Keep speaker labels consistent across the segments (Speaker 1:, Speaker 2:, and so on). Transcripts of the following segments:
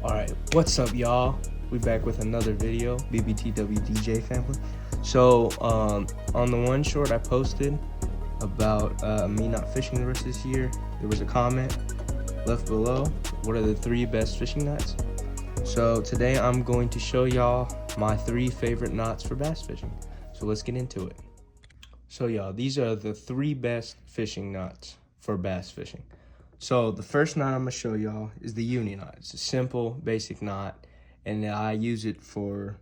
Speaker 1: Alright, what's up y'all? We back with another video, BBTW DJ family. So, on the one short I posted about me not fishing the rest of this year, there was a comment left below. What are the 3 best fishing knots? So today I'm going to show y'all my 3 favorite knots for bass fishing. So let's get into it. So y'all, these are the 3 best fishing knots for bass fishing. So the first knot I'm gonna show y'all is the uni knot. It's a simple, basic knot, and I use it for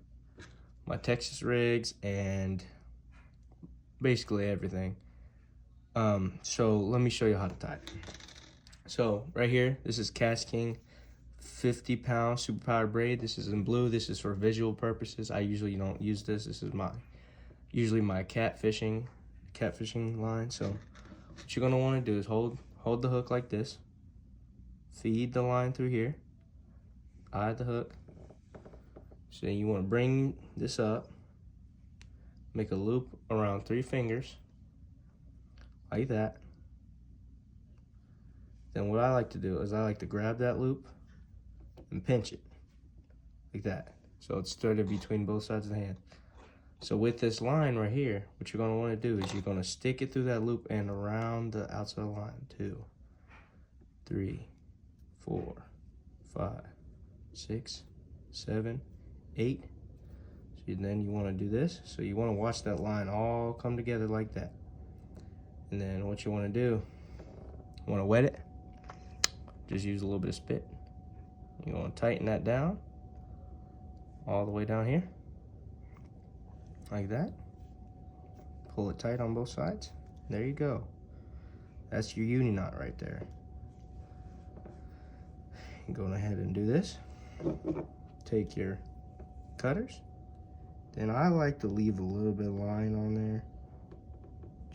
Speaker 1: my Texas rigs and basically everything. So let me show you how to tie it. So right here, this is KastKing 50-pound super powered braid. This is in blue. This is for visual purposes. I usually don't use this. This is usually my catfishing line. So what you're gonna want to do is hold the hook like this, feed the line through here, eye the hook. So you want to bring this up, make a loop around 3 fingers like that. Then what I like to do is I like to grab that loop and pinch it like that, so it's threaded between both sides of the hand. So with this line right here, what you're going to want to do is you're going to stick it through that loop and around the outside line. 2, 3, 4, 5, 6, 7, 8. So then you want to do this. So you want to watch that line all come together like that. And then what you want to do, you want to wet it. Just use a little bit of spit. You want to tighten that down all the way down here. Like that. Pull it tight on both sides. There you go. That's your uni knot right there. Go ahead and do this. Take your cutters. Then I like to leave a little bit of line on there.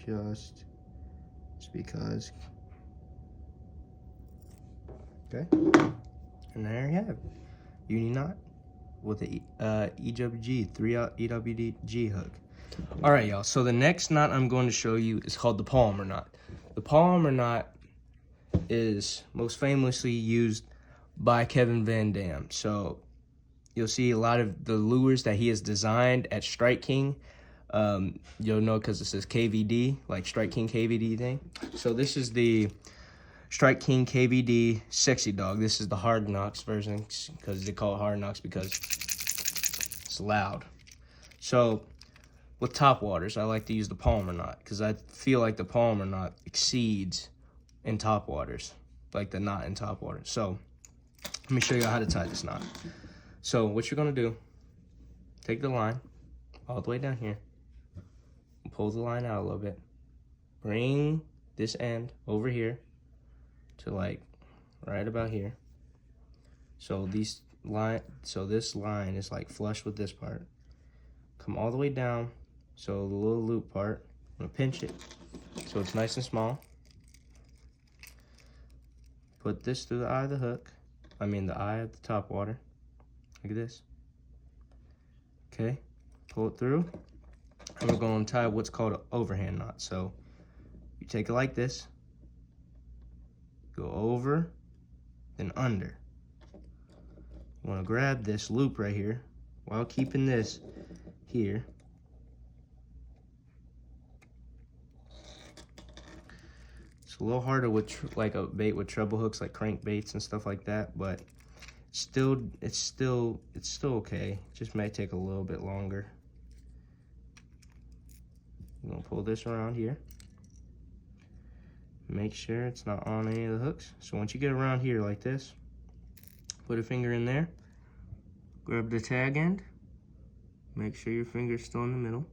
Speaker 1: Just because. Okay. And there you have it. Uni knot with the EWG 3 EWG hook. All right, y'all. So the next knot I'm going to show you is called the Palmer knot. The Palmer knot is most famously used by Kevin Van Dam. So you'll see a lot of the lures that he has designed at Strike King. You'll know because it says KVD, like Strike King KVD thing. So this is the Strike King KVD Sexy Dog. This is the Hard Knocks version because they call it Hard Knocks because it's loud. So with top waters, I like to use the Palmer knot because I feel like the Palmer knot exceeds in top waters, like the knot in top waters. So let me show you how to tie this knot. So what you're gonna do, take the line all the way down here, pull the line out a little bit, bring this end over here to like right about here. So this line is like flush with this part. Come all the way down. So the little loop part, I'm gonna pinch it so it's nice and small. Put this through the eye of the hook. I mean the eye of the top water. Like this. Okay, pull it through. And we're going to tie what's called an overhand knot. So you take it like this, go over, then under. You want to grab this loop right here while keeping this here. It's a little harder with like a bait with treble hooks, like crankbaits and stuff like that, but it's still okay. It just might take a little bit longer. I'm gonna pull this around here. Make sure it's not on any of the hooks. So once you get around here like this, put a finger in there, grab the tag end, make sure your finger's still in the middle,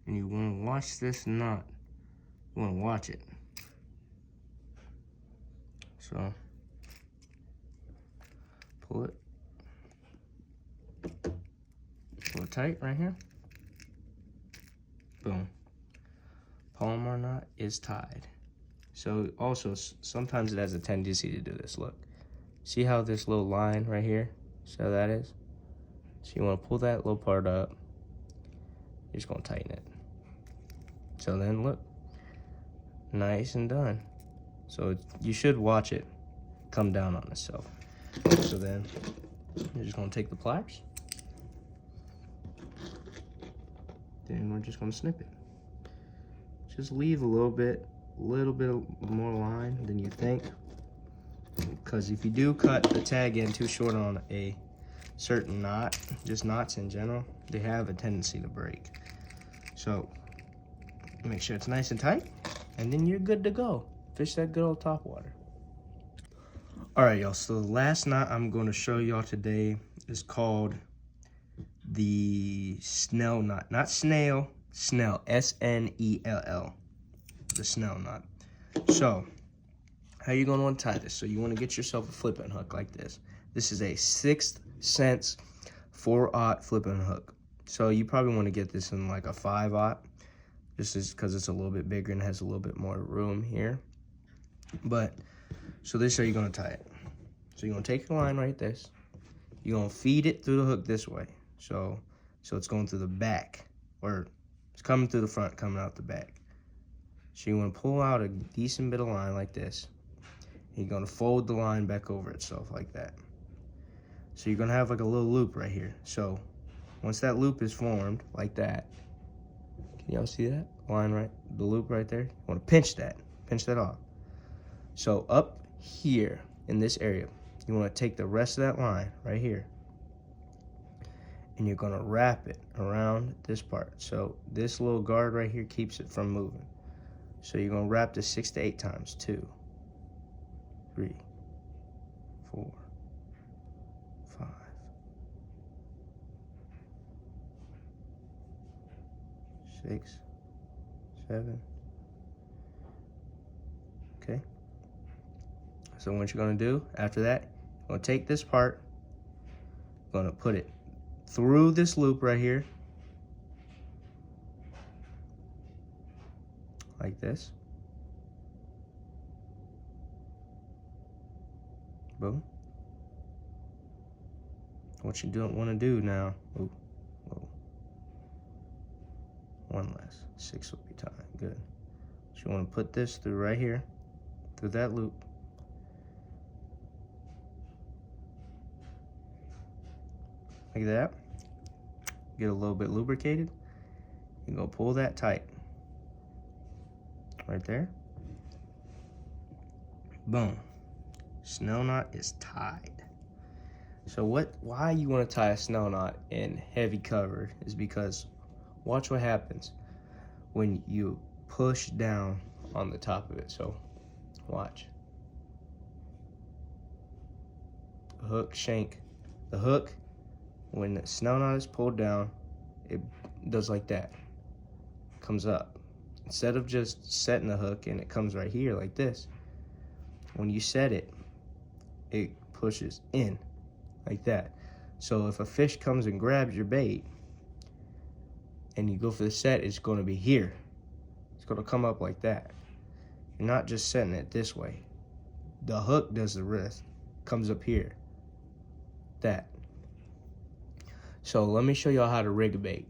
Speaker 1: and you want to watch this knot. You want to watch it. So pull it tight right here. Boom. Palmer knot is tied. So also sometimes it has a tendency to do this. Look, see how this little line right here, see how that is? So you want to pull that little part up. You're just going to tighten it. So then look, nice and done. So you should watch it. come down on itself. So then you're just gonna take the pliers, then we're just gonna snip it. Just leave a little bit more line than you think, because if you do cut the tag end too short on a certain knot, just knots in general, they have a tendency to break. So make sure it's nice and tight, and then you're good to go. Fish that good old top water. All right, y'all, so the last knot I'm going to show y'all today is called the Snell knot. Not snail, Snell, S-N-E-L-L, the Snell knot. So how you gonna want to tie this? So you want to get yourself a flipping hook like this. This is a 6th Sense 4/0 flipping hook. So you probably want to get this in like a 5/0. This is because it's a little bit bigger and has a little bit more room here. But so this is how you're gonna tie it. So you're gonna take your line right this. You're gonna feed it through the hook this way. So it's going through the back, or it's coming through the front, coming out the back. So you want to pull out a decent bit of line like this. You're going to fold the line back over itself like that. So you're going to have like a little loop right here. So once that loop is formed like that, can y'all see that line right, the loop right there? You want to pinch that off. So up here in this area, you want to take the rest of that line right here, and you're going to wrap it around this part. So this little guard right here keeps it from moving. So you're going to wrap this 6 to 8 times. 2, 3, 4, 5, 6, 7. Okay. So what you're going to do after that, you're going to take this part, you're going to put it through this loop right here, like this. Boom. What you don't want to do now, ooh, whoa. One less, 6 will be tied, good. So you want to put this through right here, through that loop. Like that. Get a little bit lubricated. You're going to pull that tight. Right there. Boom. Snell knot is tied. So why you want to tie a snell knot in heavy cover is because watch what happens when you push down on the top of it. So watch. Hook, shank. The hook, when the snell knot is pulled down, it does like that. Comes up. Instead of just setting the hook and it comes right here like this, when you set it, it pushes in like that. So if a fish comes and grabs your bait and you go for the set, it's going to be here. It's going to come up like that. You're not just setting it this way. The hook does the rest. Comes up here. That. So let me show y'all how to rig a bait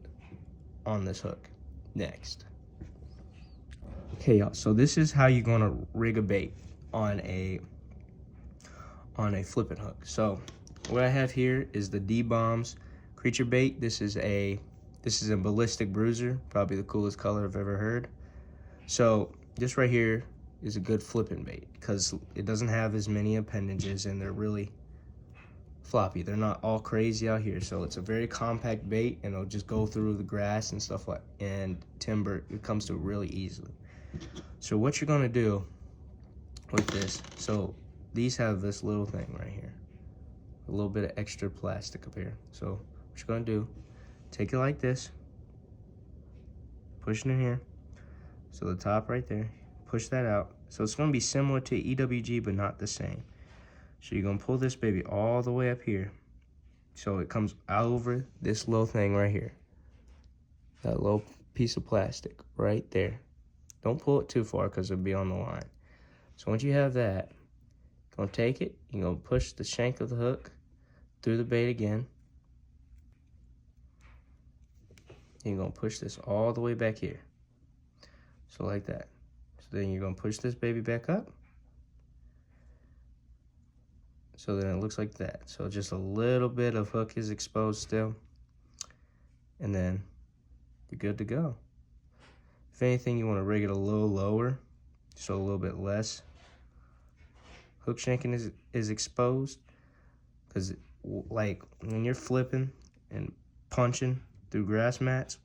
Speaker 1: on this hook next. Okay, y'all, so this is how you're gonna rig a bait on a flipping hook. So what I have here is the D-Bombs creature bait. This is a ballistic bruiser, probably the coolest color I've ever heard. So this right here is a good flipping bait because it doesn't have as many appendages and they're really floppy. They're not all crazy out here. So it's a very compact bait and it'll just go through the grass and stuff and timber. It comes to it really easily. So what you're gonna do with this, so these have this little thing right here, a little bit of extra plastic up here. So what you're gonna do, take it like this, push it in here, so the top right there, push that out. So it's gonna be similar to EWG, but not the same. So you're gonna pull this baby all the way up here, so it comes out over this little thing right here, that little piece of plastic right there. Don't pull it too far because it'll be on the line. So once you have that, you're gonna take it, you're gonna push the shank of the hook through the bait again. You're gonna push this all the way back here. So like that. So then you're gonna push this baby back up. So then it looks like that. So just a little bit of hook is exposed still. And then you're good to go. If anything, you want to rig it a little lower, so a little bit less hook shanking is exposed. Because like when you're flipping and punching through grass mats,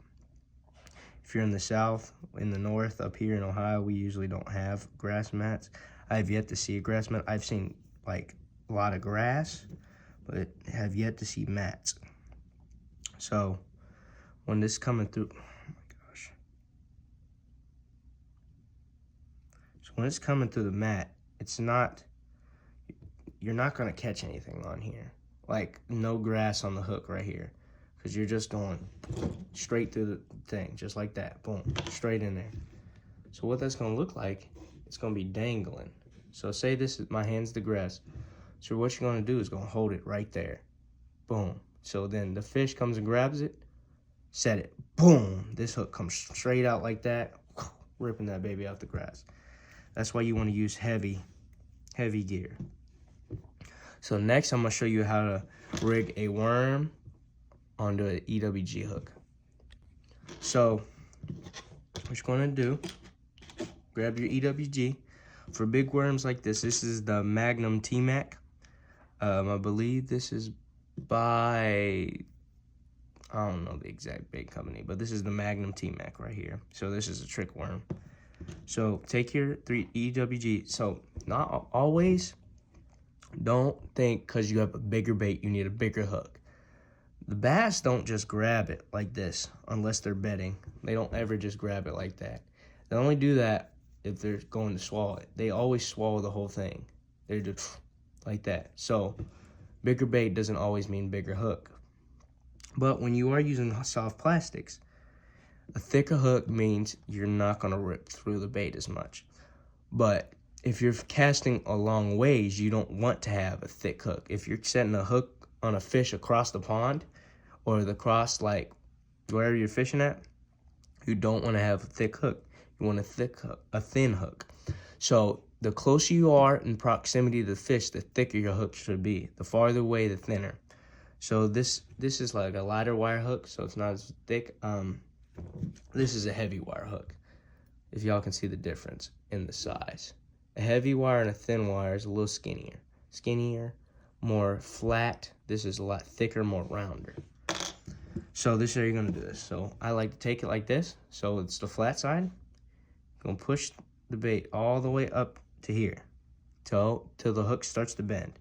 Speaker 1: if you're in the south, in the north, up here in Ohio, we usually don't have grass mats. I have yet to see a grass mat. I've seen like a lot of grass, but have yet to see mats. So when this is coming through, oh my gosh. So when it's coming through the mat, you're not gonna catch anything on here. Like no grass on the hook right here. Because you're just going straight through the thing, just like that, boom, straight in there. So what that's gonna look like, it's gonna be dangling. So say this is, my hand's the grass. So what you're gonna do is gonna hold it right there, boom. So then the fish comes and grabs it, set it, boom. This hook comes straight out like that, ripping that baby out the grass. That's why you wanna use heavy gear. So next I'm gonna show you how to rig a worm onto an EWG hook. So what you're gonna do, grab your EWG. For big worms like this is the Magnum T-Mac. I believe this is by, I don't know the exact bait company, but this is the Magnum T-Mac right here. So this is a trick worm. So take your 3 EWG. So not always, don't think because you have a bigger bait you need a bigger hook. The bass don't just grab it like this unless they're bedding. They don't ever just grab it like that. They only do that if they're going to swallow it. They always swallow the whole thing. They're just like that. So bigger bait doesn't always mean bigger hook. But when you are using soft plastics, a thicker hook means you're not going to rip through the bait as much. But if you're casting a long ways, you don't want to have a thick hook. If you're setting a hook on a fish across the pond, or the cross, like wherever you're fishing at, you don't want to have a thick hook. You want a thin hook. So the closer you are in proximity to the fish, the thicker your hook should be. The farther away, the thinner. So this is like a lighter wire hook, so it's not as thick. This is a heavy wire hook, if y'all can see the difference in the size. A heavy wire and a thin wire is a little skinnier, more flat. This is a lot thicker, more rounder. So this is how you're gonna do this. So I like to take it like this. So it's the flat side. You're gonna push the bait all the way up to here, till the hook starts to bend.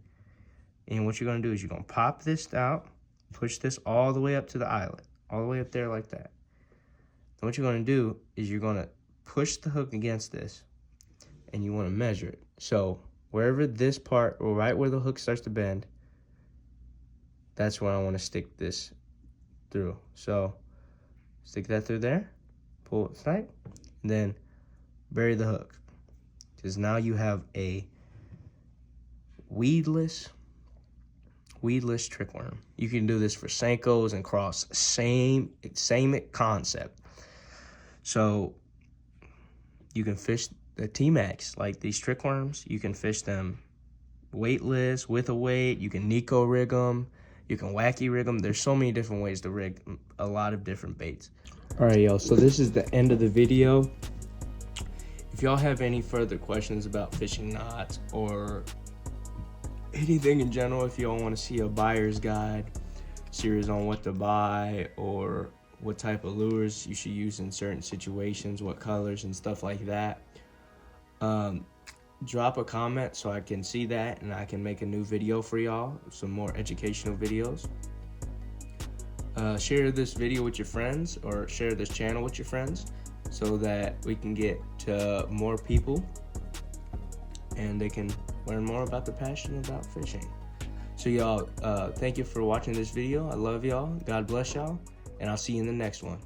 Speaker 1: And what you're gonna do is you're gonna pop this out, push this all the way up to the eyelet, all the way up there like that. And what you're gonna do is you're gonna push the hook against this, and you wanna measure it. So wherever this part, or right where the hook starts to bend, that's where I wanna stick this through. So stick that through there, pull it tight, and then bury the hook. Because now you have a weedless trick worm. You can do this for Senkos and cross, same concept. So you can fish the T-Macs, like these trick worms. You can fish them weightless, with a weight. You can Nico rig them. You can wacky rig them. There's so many different ways to rig a lot of different baits. All right, y'all, so this is the end of the video. If y'all have any further questions about fishing knots or anything in general, if y'all want to see a buyer's guide series on what to buy or what type of lures you should use in certain situations, what colors and stuff like that, drop a comment so I can see that and I can make a new video for y'all, some more educational videos. Share this video with your friends, or share this channel with your friends, so that we can get to more people and they can learn more about the passion about fishing. So y'all, thank you for watching this video. I love y'all. God bless y'all, and I'll see you in the next one.